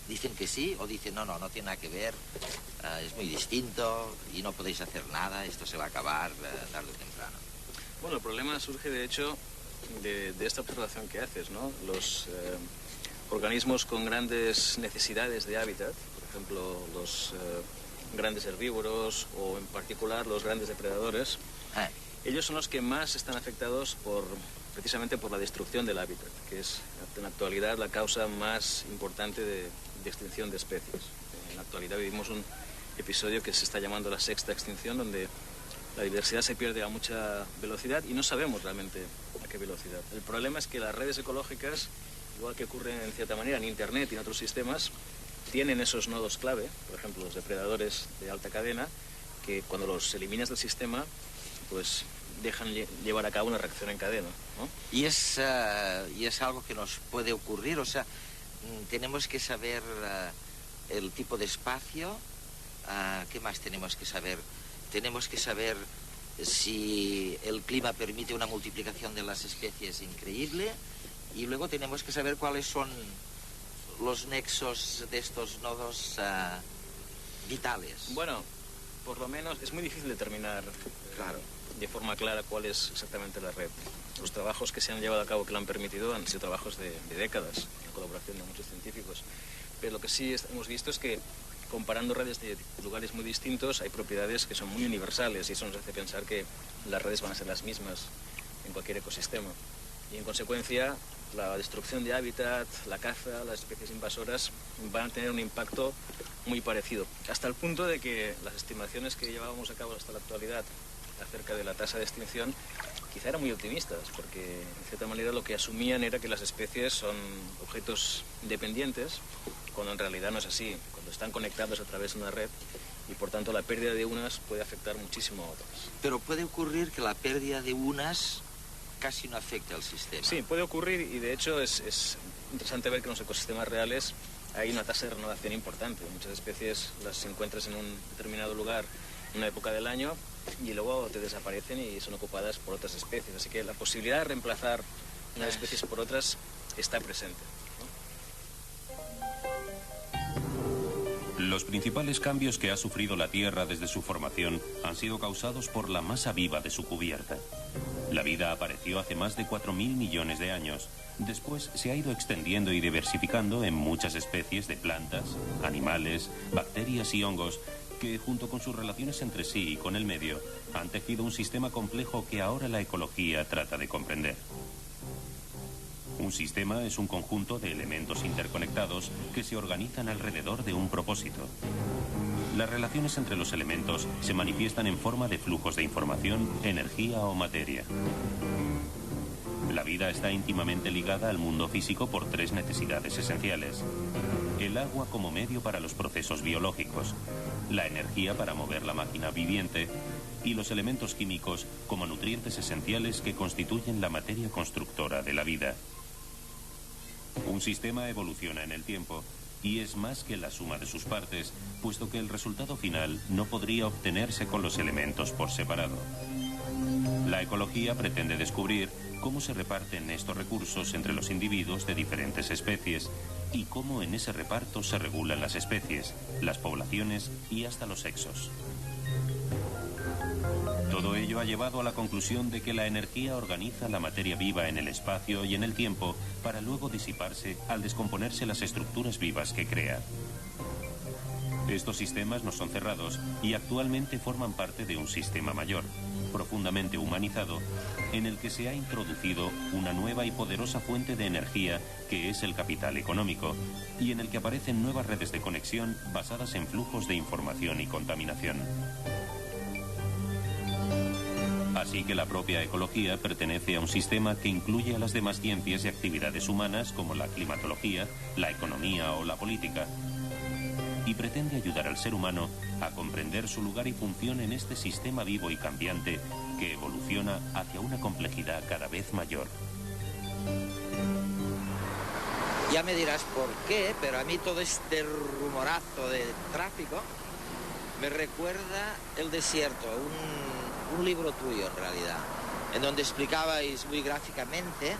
A: ¿Dicen que sí o dicen no tiene nada que ver, es muy distinto y no podéis hacer nada, esto se va a acabar tarde o temprano?
I: Bueno, el problema surge de hecho de esta observación que haces, ¿no? Los organismos con grandes necesidades de hábitat, por ejemplo, los grandes herbívoros o en particular los grandes depredadores, ellos son los que más están afectados precisamente por la destrucción del hábitat, que es en la actualidad la causa más importante de extinción de especies. En la actualidad vivimos un episodio que se está llamando la sexta extinción, donde la diversidad se pierde a mucha velocidad y no sabemos realmente a qué velocidad. El problema es que las redes ecológicas, igual que ocurre en cierta manera en Internet y en otros sistemas, tienen esos nodos clave, por ejemplo los depredadores de alta cadena, que cuando los eliminas del sistema, pues dejan llevar a cabo una reacción en cadena, ¿no?
A: Y es algo que nos puede ocurrir, o sea, tenemos que saber el tipo de espacio, ¿qué más tenemos que saber? Tenemos que saber si el clima permite una multiplicación de las especies increíble, y luego tenemos que saber cuáles son los nexos de estos nodos vitales.
I: Bueno, por lo menos es muy difícil determinar de forma clara cuál es exactamente la red. Los trabajos que se han llevado a cabo que lo han permitido han sido trabajos de décadas, en colaboración de muchos científicos. Pero lo que sí hemos visto es que comparando redes de lugares muy distintos hay propiedades que son muy universales y eso nos hace pensar que las redes van a ser las mismas en cualquier ecosistema. Y en consecuencia la destrucción de hábitat, la caza, las especies invasoras van a tener un impacto muy parecido. Hasta el punto de que las estimaciones que llevábamos a cabo hasta la actualidad acerca de la tasa de extinción quizá eran muy optimistas, porque en cierta manera lo que asumían era que las especies son objetos dependientes, cuando en realidad no es así, cuando están conectados a través de una red y por tanto la pérdida de unas puede afectar muchísimo a otras.
A: Pero puede ocurrir que la pérdida de unas casi no afecte al sistema.
I: Sí, puede ocurrir y de hecho es interesante ver que en los ecosistemas reales hay una tasa de renovación importante. Muchas especies las encuentras en un determinado lugar en una época del año y luego te desaparecen y son ocupadas por otras especies. Así que la posibilidad de reemplazar unas especies por otras está presente, ¿no?
B: Los principales cambios que ha sufrido la Tierra desde su formación han sido causados por la masa viva de su cubierta. La vida apareció hace más de 4.000 millones de años. Después se ha ido extendiendo y diversificando en muchas especies de plantas, animales, bacterias y hongos que, junto con sus relaciones entre sí y con el medio, han tejido un sistema complejo que ahora la ecología trata de comprender. Un sistema es un conjunto de elementos interconectados que se organizan alrededor de un propósito. Las relaciones entre los elementos se manifiestan en forma de flujos de información, energía o materia. La vida está íntimamente ligada al mundo físico por tres necesidades esenciales. El agua como medio para los procesos biológicos, la energía para mover la máquina viviente y los elementos químicos como nutrientes esenciales que constituyen la materia constructora de la vida. Un sistema evoluciona en el tiempo y es más que la suma de sus partes, puesto que el resultado final no podría obtenerse con los elementos por separado. La ecología pretende descubrir cómo se reparten estos recursos entre los individuos de diferentes especies y cómo en ese reparto se regulan las especies, las poblaciones y hasta los sexos. Todo ello ha llevado a la conclusión de que la energía organiza la materia viva en el espacio y en el tiempo para luego disiparse al descomponerse las estructuras vivas que crea. Estos sistemas no son cerrados y actualmente forman parte de un sistema mayor, profundamente humanizado, en el que se ha introducido una nueva y poderosa fuente de energía que es el capital económico y en el que aparecen nuevas redes de conexión basadas en flujos de información y contaminación. Así que la propia ecología pertenece a un sistema que incluye a las demás ciencias y actividades humanas como la climatología, la economía o la política, y pretende ayudar al ser humano a comprender su lugar y función en este sistema vivo y cambiante que evoluciona hacia una complejidad cada vez mayor.
A: Ya me dirás por qué, pero a mí todo este rumorazo de tráfico Me recuerda El desierto, un libro tuyo en realidad, en donde explicabais muy gráficamente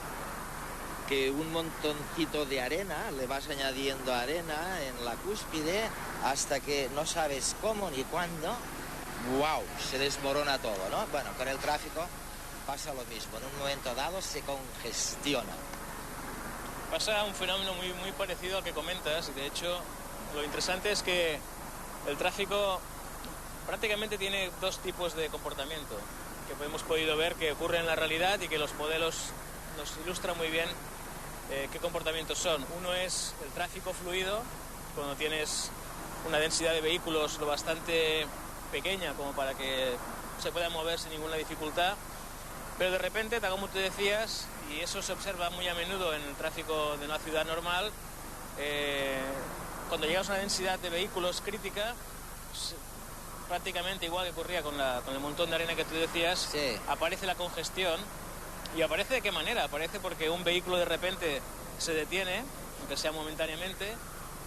A: que un montoncito de arena, le vas añadiendo arena en la cúspide hasta que no sabes cómo ni cuándo, ¡wow!, se desmorona todo, ¿no? Bueno, con el tráfico pasa lo mismo, en un momento dado se congestiona.
J: Pasa un fenómeno muy parecido al que comentas. De hecho, lo interesante es que el tráfico prácticamente tiene dos tipos de comportamiento que hemos podido ver que ocurre en la realidad y que los modelos nos ilustran muy bien qué comportamientos son. Uno es el tráfico fluido, cuando tienes una densidad de vehículos lo bastante pequeña como para que se pueda mover sin ninguna dificultad, pero de repente, tal como tú decías, y eso se observa muy a menudo en el tráfico de una ciudad normal, cuando llegas a una densidad de vehículos crítica, prácticamente igual que ocurría con el montón de arena que tú decías,
A: sí,
J: aparece la congestión. ¿Y aparece de qué manera? Aparece porque un vehículo de repente se detiene, aunque sea momentáneamente,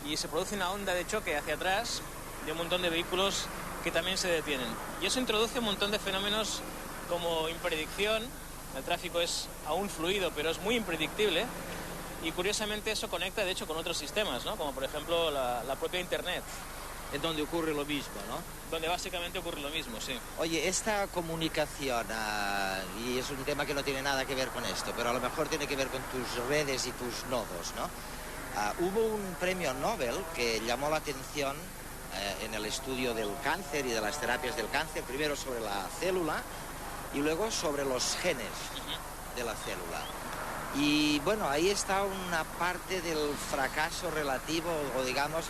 J: y se produce una onda de choque hacia atrás de un montón de vehículos que también se detienen. Y eso introduce un montón de fenómenos como impredicción. El tráfico es aún fluido, pero es muy impredictible. Y curiosamente eso conecta, de hecho, con otros sistemas, ¿no? Como por ejemplo la propia Internet.
A: En donde ocurre lo mismo, ¿no?
J: Donde básicamente ocurre lo mismo, sí.
A: Oye, esta comunicación, y es un tema que no tiene nada que ver con esto, pero a lo mejor tiene que ver con tus redes y tus nodos, ¿no? Hubo un premio Nobel que llamó la atención en el estudio del cáncer y de las terapias del cáncer, primero sobre la célula y luego sobre los genes de la célula. Y bueno, ahí está una parte del fracaso relativo, o digamos,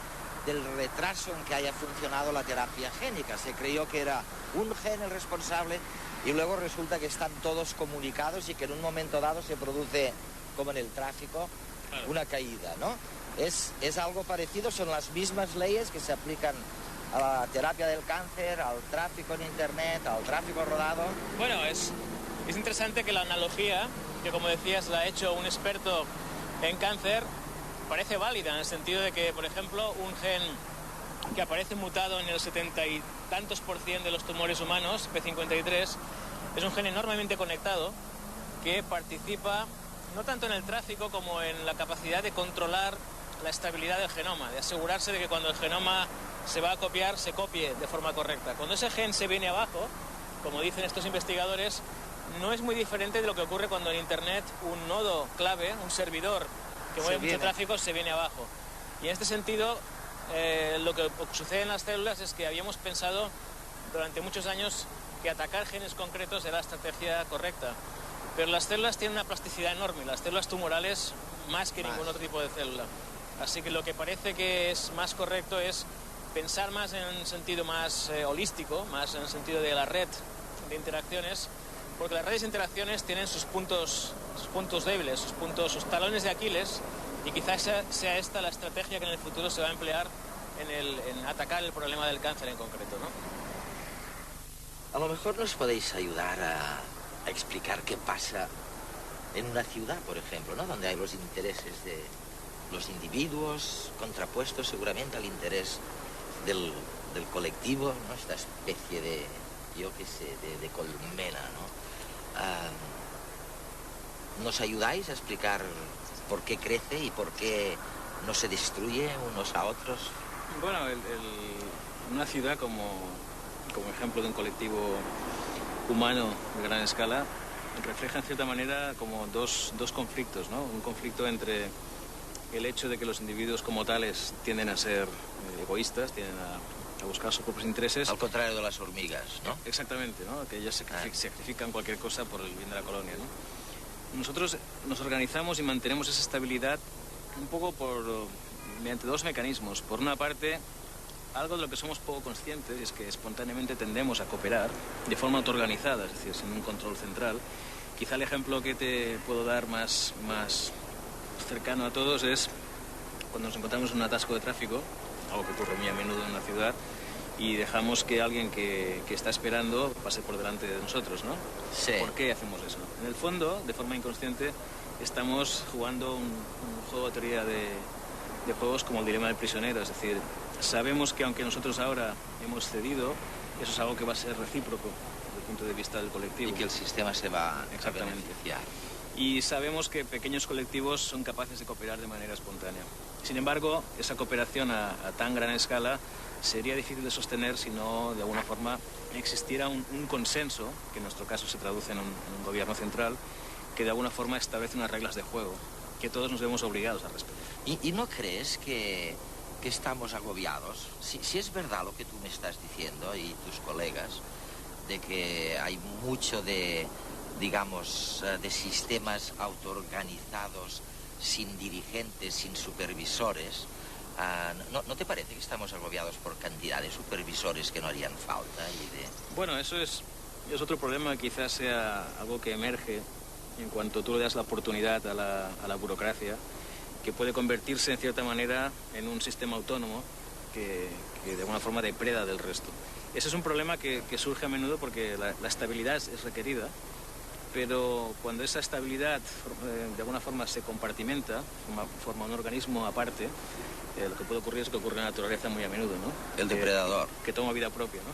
A: del retraso en que haya funcionado la terapia génica. Se creyó que era un gen el responsable y luego resulta que están todos comunicados y que en un momento dado se produce, como en el tráfico, una caída, ¿no? Es algo parecido, son las mismas leyes que se aplican a la terapia del cáncer, al tráfico en Internet, al tráfico rodado.
J: Bueno, es interesante que la analogía, que como decías la ha hecho un experto en cáncer, parece válida en el sentido de que, por ejemplo, un gen que aparece mutado en el 70 y tantos % de los tumores humanos, P53, es un gen enormemente conectado que participa no tanto en el tráfico como en la capacidad de controlar la estabilidad del genoma, de asegurarse de que cuando el genoma se va a copiar, se copie de forma correcta. Cuando ese gen se viene abajo, como dicen estos investigadores, no es muy diferente de lo que ocurre cuando en Internet un nodo clave, un servidor que mueve mucho tráfico, se viene abajo. Y en este sentido, lo que sucede en las células es que habíamos pensado durante muchos años que atacar genes concretos era la estrategia correcta. Pero las células tienen una plasticidad enorme, las células tumorales más que ningún otro tipo de célula. Así que lo que parece que es más correcto es pensar más en un sentido más holístico, más en el sentido de la red de interacciones, porque las redes de interacciones tienen sus puntos débiles, sus talones de Aquiles, y quizás sea esta la estrategia que en el futuro se va a emplear en atacar el problema del cáncer en concreto, ¿no?
A: A lo mejor nos podéis ayudar a explicar qué pasa en una ciudad, por ejemplo, ¿no? Donde hay los intereses de los individuos contrapuestos seguramente al interés del colectivo, ¿no? Esta especie de, yo qué sé, de colmena, ¿no? ¿Nos ayudáis a explicar por qué crece y por qué no se destruye unos a otros?
J: Bueno, una ciudad como ejemplo de un colectivo humano de gran escala refleja en cierta manera como dos conflictos, ¿no? Un conflicto entre el hecho de que los individuos como tales tienden a ser egoístas, tienden a buscar sus propios intereses.
A: Al contrario de las hormigas, ¿no?
J: Exactamente, ¿no? Que ellas sacrifican cualquier cosa por el bien de la colonia, ¿no? Nosotros nos organizamos y mantenemos esa estabilidad un poco mediante dos mecanismos. Por una parte, algo de lo que somos poco conscientes es que espontáneamente tendemos a cooperar de forma autoorganizada, es decir, sin un control central. Quizá el ejemplo que te puedo dar más cercano a todos es cuando nos encontramos en un atasco de tráfico, algo que ocurre muy a menudo en la ciudad, y dejamos que alguien que está esperando pase por delante de nosotros, ¿no?
A: Sí.
J: ¿Por qué hacemos eso? En el fondo, de forma inconsciente, estamos jugando un juego de teoría de juegos como el dilema del prisionero, es decir,
I: Sabemos que aunque nosotros ahora hemos cedido, eso es algo que va a ser recíproco desde el punto de vista del colectivo.
A: Y que el sistema se va a beneficiar.
I: Y sabemos que pequeños colectivos son capaces de cooperar de manera espontánea. Sin embargo, esa cooperación a tan gran escala sería difícil de sostener si no, de alguna forma, existiera un consenso, que en nuestro caso se traduce en un gobierno central, que de alguna forma establece unas reglas de juego, que todos nos vemos obligados a respetar.
A: ¿Y no crees que estamos agobiados? Si es verdad lo que tú me estás diciendo y tus colegas, de que hay mucho de, digamos, de sistemas autoorganizados, sin dirigentes, sin supervisores, ¿no te parece que estamos agobiados por cantidad de supervisores que no harían falta?
I: Bueno, eso es otro problema, quizás sea algo que emerge en cuanto tú le das la oportunidad a la burocracia, que puede convertirse en cierta manera en un sistema autónomo que de alguna forma depreda del resto. Ese es un problema que surge a menudo porque la estabilidad es requerida, pero cuando esa estabilidad de alguna forma se compartimenta, forma un organismo aparte, lo que puede ocurrir es que ocurre en la naturaleza muy a menudo, ¿no?
A: El depredador.
I: Que toma vida propia, ¿no?